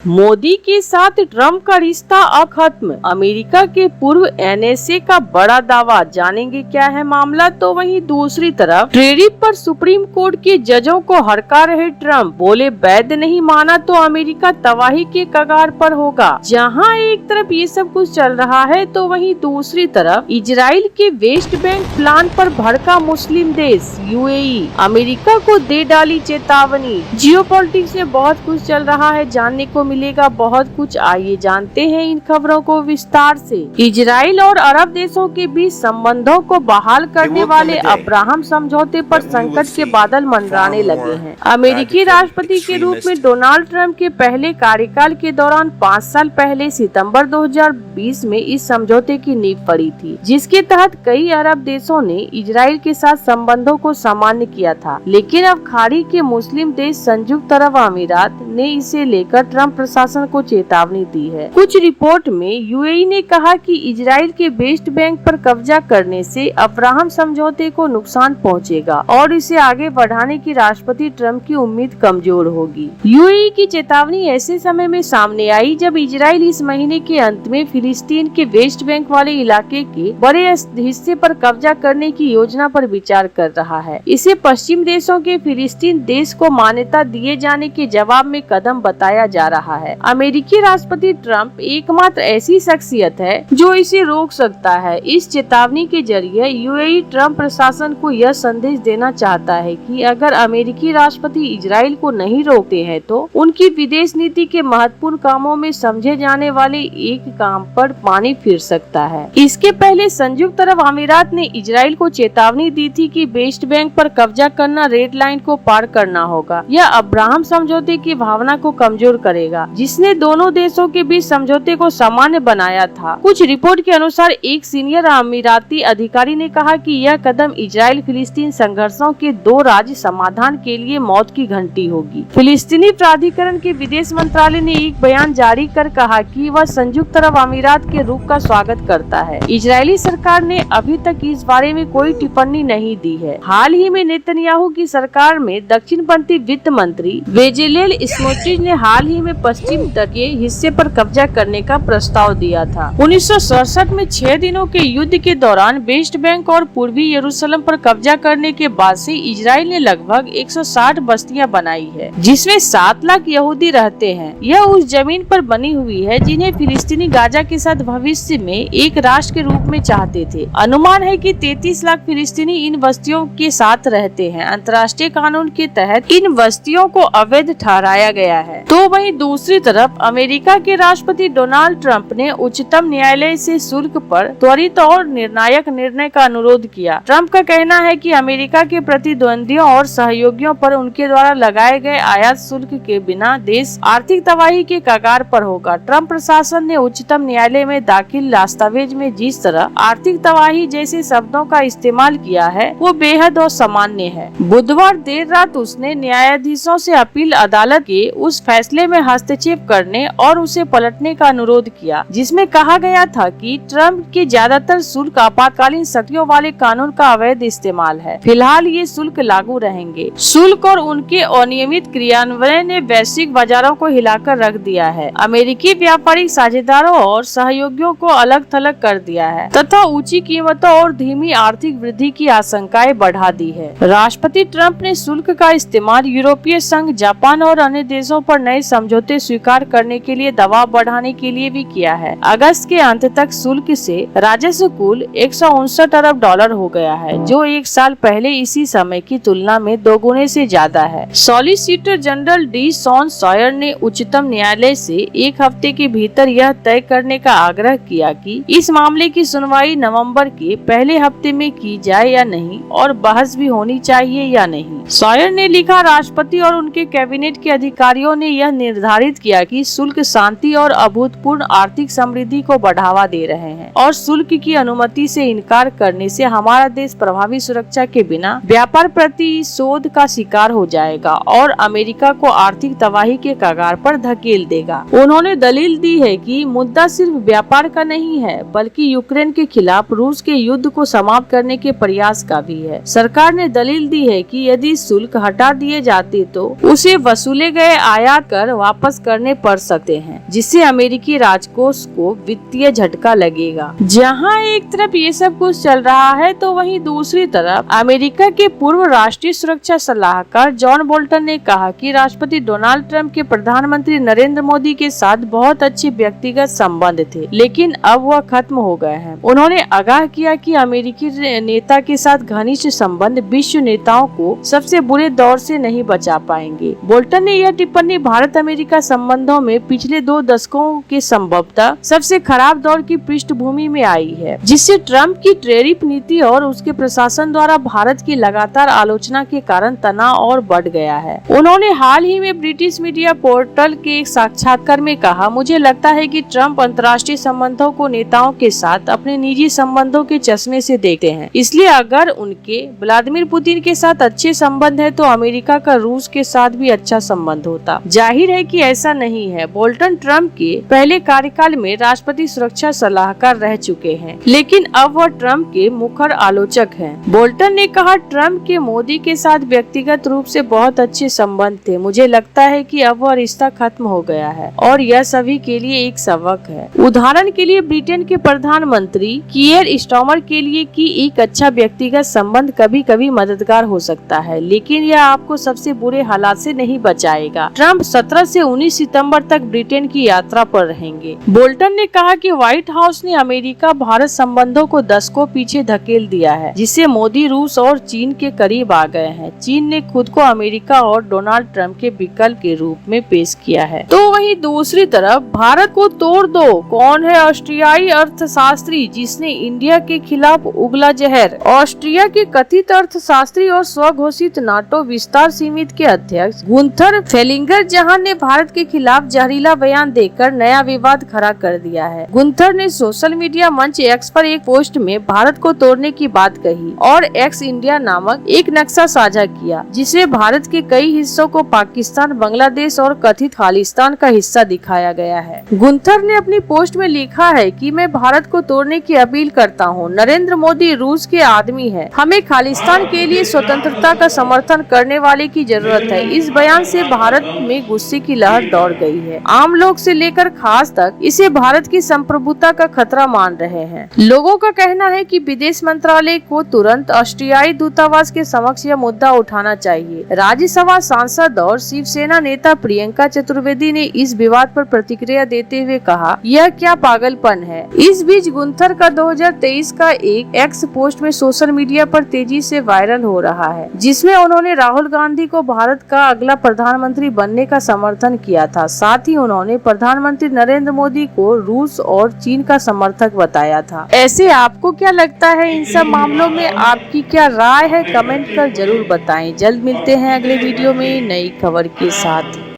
मोदी के साथ ट्रंप का रिश्ता अब खत्म, अमेरिका के पूर्व एनएसए का बड़ा दावा। जानेंगे क्या है मामला। तो वहीं दूसरी तरफ टैरिफ पर सुप्रीम कोर्ट के जजों को हड़का रहे ट्रंप, बोले वैध नहीं माना तो अमेरिका तबाही के कगार पर होगा। जहां एक तरफ ये सब कुछ चल रहा है तो वहीं दूसरी तरफ इजराइल के वेस्ट बैंक प्लान पर भड़का मुस्लिम देश यूएई, अमेरिका को दे डाली चेतावनी। जियोपॉलिटिक्स में बहुत कुछ चल रहा है, जानने को मिलेगा बहुत कुछ। आइए जानते हैं इन खबरों को विस्तार से। इजराइल और अरब देशों के बीच संबंधों को बहाल करने वाले अब्राहम समझौते पर संकट के बादल मंडराने लगे हैं। अमेरिकी राष्ट्रपति के रूप में डोनाल्ड ट्रंप के पहले कार्यकाल के दौरान 5 साल पहले सितंबर 2020 में इस समझौते की नींव पड़ी थी, जिसके तहत कई अरब देशों ने इजराइल के साथ संबंधों को सामान्य किया था। लेकिन अब खाड़ी के मुस्लिम देश संयुक्त अरब अमीरात ने इसे लेकर ट्रंप प्रशासन को चेतावनी दी है। कुछ रिपोर्ट में यूएई ने कहा कि इजराइल के वेस्ट बैंक पर कब्जा करने से अब्राहम समझौते को नुकसान पहुंचेगा और इसे आगे बढ़ाने की राष्ट्रपति ट्रंप की उम्मीद कमजोर होगी। यूएई की चेतावनी ऐसे समय में सामने आई जब इजराइल इस महीने के अंत में फिलिस्तीन के वेस्ट बैंक वाले इलाके के बड़े हिस्से पर कब्जा करने की योजना पर विचार कर रहा है। इसे पश्चिम देशों के फिलिस्तीन देश को मान्यता दिए जाने के जवाब में कदम बताया जा रहा है। अमेरिकी राष्ट्रपति ट्रंप एकमात्र ऐसी शख्सियत है जो इसे रोक सकता है। इस चेतावनी के जरिए यूएई ट्रंप प्रशासन को यह संदेश देना चाहता है कि अगर अमेरिकी राष्ट्रपति इजराइल को नहीं रोकते हैं तो उनकी विदेश नीति के महत्वपूर्ण कामों में समझे जाने वाले एक काम पर पानी फिर सकता है। इसके पहले संयुक्त अरब अमीरात ने इजराइल को चेतावनी दी थी कि वेस्ट बैंक पर कब्जा करना रेड लाइन को पार करना होगा। यह अब्राहम समझौते की भावना को कमजोर करेगा, जिसने दोनों देशों के बीच समझौते को सामान्य बनाया था। कुछ रिपोर्ट के अनुसार एक सीनियर अमीराती अधिकारी ने कहा कि यह कदम इजराइल फिलिस्तीन संघर्षों के 2 राज्य समाधान के लिए मौत की घंटी होगी। फिलिस्तीनी प्राधिकरण के विदेश मंत्रालय ने एक बयान जारी कर कहा कि वह संयुक्त अरब अमीरात के रुख का स्वागत करता है। इजरायली सरकार ने अभी तक इस बारे में कोई टिप्पणी नहीं दी है। हाल ही में नेतन्याहू की सरकार में दक्षिणपंथी वित्त मंत्री बेजेलेल स्मोट्रिच ने हाल ही में पश्चिम तटीय हिस्से पर कब्जा करने का प्रस्ताव दिया था। 1967 में 6 दिनों के युद्ध के दौरान वेस्ट बैंक और पूर्वी यरूशलेम पर कब्जा करने के बाद से इजराइल ने लगभग 160 बस्तियां बनाई है, जिसमें 7 लाख यहूदी रहते हैं। यह उस जमीन पर बनी हुई है जिन्हें फिलिस्तीनी गाजा के साथ भविष्य में एक राष्ट्र के रूप में चाहते थे। अनुमान है कि 33 लाख फिलिस्तीनी इन बस्तियों के साथ रहते हैं। अंतर्राष्ट्रीय कानून के तहत इन बस्तियों को अवैध ठहराया गया है। तो वहीं दूसरी तरफ अमेरिका के राष्ट्रपति डोनाल्ड ट्रंप ने उच्चतम न्यायालय से शुल्क पर त्वरित और निर्णायक निर्णय का अनुरोध किया। ट्रंप का कहना है कि अमेरिका के प्रतिद्वंदियों और सहयोगियों पर उनके द्वारा लगाए गए आयात शुल्क के बिना देश आर्थिक तबाही के कगार पर होगा। ट्रंप प्रशासन ने उच्चतम न्यायालय में दाखिल दस्तावेज में जिस तरह आर्थिक तबाही जैसे शब्दों का इस्तेमाल किया है वो बेहद असामान्य है। बुधवार देर रात उसने न्यायाधीशों से अपील अदालत के उस फैसले में हस्तक्षेप करने और उसे पलटने का अनुरोध किया, जिसमें कहा गया था कि ट्रंप के ज्यादातर शुल्क आपातकालीन शक्तियों वाले कानून का अवैध इस्तेमाल है। फिलहाल ये शुल्क लागू रहेंगे। शुल्क और उनके अनियमित क्रियान्वयन ने वैश्विक बाजारों को हिलाकर रख दिया है, अमेरिकी व्यापारिक साझेदारों और सहयोगियों को अलग थलग कर दिया है तथा ऊंची कीमतों और धीमी आर्थिक वृद्धि की आशंकाएं बढ़ा दी है। राष्ट्रपति ट्रंप ने शुल्क का इस्तेमाल यूरोपीय संघ, जापान और अन्य देशों पर नए समझौते स्वीकार करने के लिए दबाव बढ़ाने के लिए भी किया है। अगस्त के अंत तक शुल्क से राजस्व कुल 159 अरब डॉलर हो गया है, जो एक साल पहले इसी समय की तुलना में 2 गुने से ज्यादा है। Solicitor general D John Sauer ने उच्चतम न्यायालय से 1 हफ्ते के भीतर यह तय करने का आग्रह किया कि इस मामले की सुनवाई नवंबर के पहले हफ्ते में की जाए या नहीं और बहस भी होनी चाहिए या नहीं। सॉयर ने लिखा, राष्ट्रपति और उनके कैबिनेट के अधिकारियों ने यह निर्धारित किया कि शुल्क शांति और अभूतपूर्व आर्थिक समृद्धि को बढ़ावा दे रहे हैं और शुल्क की अनुमति से इनकार करने से हमारा देश प्रभावी सुरक्षा के बिना व्यापार प्रतिशोध का शिकार हो जाएगा और अमेरिका को आर्थिक तबाही के कगार पर धकेल देगा। उन्होंने दलील दी है कि मुद्दा सिर्फ व्यापार का नहीं है, बल्कि यूक्रेन के खिलाफ रूस के युद्ध को समाप्त करने के प्रयास का भी है। सरकार ने दलील दी है कि यदि शुल्क हटा दिए जाते तो उसे वसूले गए आयात कर वापस वापस करने पड़ सकते हैं, जिससे अमेरिकी राजकोष को वित्तीय झटका लगेगा। जहां एक तरफ ये सब कुछ चल रहा है तो वहीं दूसरी तरफ अमेरिका के पूर्व राष्ट्रीय सुरक्षा सलाहकार जॉन बोल्टन ने कहा कि राष्ट्रपति डोनाल्ड ट्रंप के प्रधानमंत्री नरेंद्र मोदी के साथ बहुत अच्छे व्यक्तिगत संबंध थे, लेकिन अब वह खत्म हो गए हैं। उन्होंने आगाह किया कि अमेरिकी नेता के साथ घनिष्ठ संबंध विश्व नेताओं को सबसे बुरे दौर से नहीं बचा पाएंगे। बोल्टन ने यह टिप्पणी भारत अमेरिका संबंधों में पिछले 2 दशकों के संभवतः सबसे खराब दौर की पृष्ठभूमि में आई है, जिससे ट्रंप की टैरिफ नीति और उसके प्रशासन द्वारा भारत की लगातार आलोचना के कारण तनाव और बढ़ गया है। उन्होंने हाल ही में ब्रिटिश मीडिया पोर्टल के एक साक्षात्कार में कहा, मुझे लगता है कि ट्रंप अंतर्राष्ट्रीय संबंधों को नेताओं के साथ अपने निजी संबंधों के चश्मे से देखते हैं, इसलिए अगर उनके व्लादिमीर पुतिन के साथ अच्छे संबंध है तो अमेरिका का रूस के साथ भी अच्छा संबंध होता। जाहिर है कि ऐसा नहीं है। बोल्टन ट्रंप के पहले कार्यकाल में राष्ट्रपति सुरक्षा सलाहकार रह चुके हैं, लेकिन अब वह ट्रंप के मुखर आलोचक हैं। बोल्टन ने कहा, ट्रंप के मोदी के साथ व्यक्तिगत रूप से बहुत अच्छे संबंध थे। मुझे लगता है कि अब वह रिश्ता खत्म हो गया है और यह सभी के लिए एक सबक है। उदाहरण के लिए ब्रिटेन के प्रधानमंत्री कीयर स्टार्मर के लिए कि एक अच्छा व्यक्तिगत संबंध कभी कभी मददगार हो सकता है, लेकिन यह आपको सबसे बुरे हालात से नहीं बचाएगा। ट्रंप 17 से 19 सितंबर तक ब्रिटेन की यात्रा पर रहेंगे। बोल्टन ने कहा कि व्हाइट हाउस ने अमेरिका भारत संबंधों को दशकों पीछे धकेल दिया है, जिससे मोदी रूस और चीन के करीब आ गए हैं। चीन ने खुद को अमेरिका और डोनाल्ड ट्रंप के विकल्प के रूप में पेश किया है। तो वहीं दूसरी तरफ भारत को तोड़ दो, कौन है ऑस्ट्रियाई अर्थशास्त्री जिसने इंडिया के खिलाफ उगला जहर? ऑस्ट्रिया के कथित अर्थशास्त्री और स्वघोषित नाटो विस्तार समिति के अध्यक्ष गुंथर फेलिंगर जहान ने भारत के खिलाफ जहरीला बयान देकर नया विवाद खड़ा कर दिया है। गुंथर ने सोशल मीडिया मंच एक्स पर एक पोस्ट में भारत को तोड़ने की बात कही और एक्स इंडिया नामक एक नक्शा साझा किया, जिसमें भारत के कई हिस्सों को पाकिस्तान, बांग्लादेश और कथित खालिस्तान का हिस्सा दिखाया गया है। गुंथर ने अपनी पोस्ट में लिखा है कि मैं भारत को तोड़ने की अपील करता हूँ। नरेंद्र मोदी रूस के आदमी है। हमें खालिस्तान के लिए स्वतंत्रता का समर्थन करने वाले की जरूरत है। इस बयान से भारत में गुस्से की लहर दौड़ गई है। आम लोग से लेकर खास तक इसे भारत की संप्रभुता का खतरा मान रहे हैं। लोगों का कहना है कि विदेश मंत्रालय को तुरंत ऑस्ट्रियाई दूतावास के समक्ष यह मुद्दा उठाना चाहिए। राज्यसभा सांसद और शिवसेना नेता प्रियंका चतुर्वेदी ने इस विवाद पर प्रतिक्रिया देते हुए कहा, यह क्या पागलपन है। इस बीच गुंथर का 2023 का एक एक्स पोस्ट में सोशल मीडिया पर तेजी से वायरल हो रहा है, जिसमें उन्होंने राहुल गांधी को भारत का अगला प्रधानमंत्री बनने का समर्थन किया था। साथ ही उन्होंने प्रधानमंत्री नरेंद्र मोदी को रूस और चीन का समर्थक बताया था। ऐसे आपको क्या लगता है इन सब मामलों में? आपकी क्या राय है? कमेंट कर जरूर बताएं। जल्द मिलते हैं अगले वीडियो में नई खबर के साथ।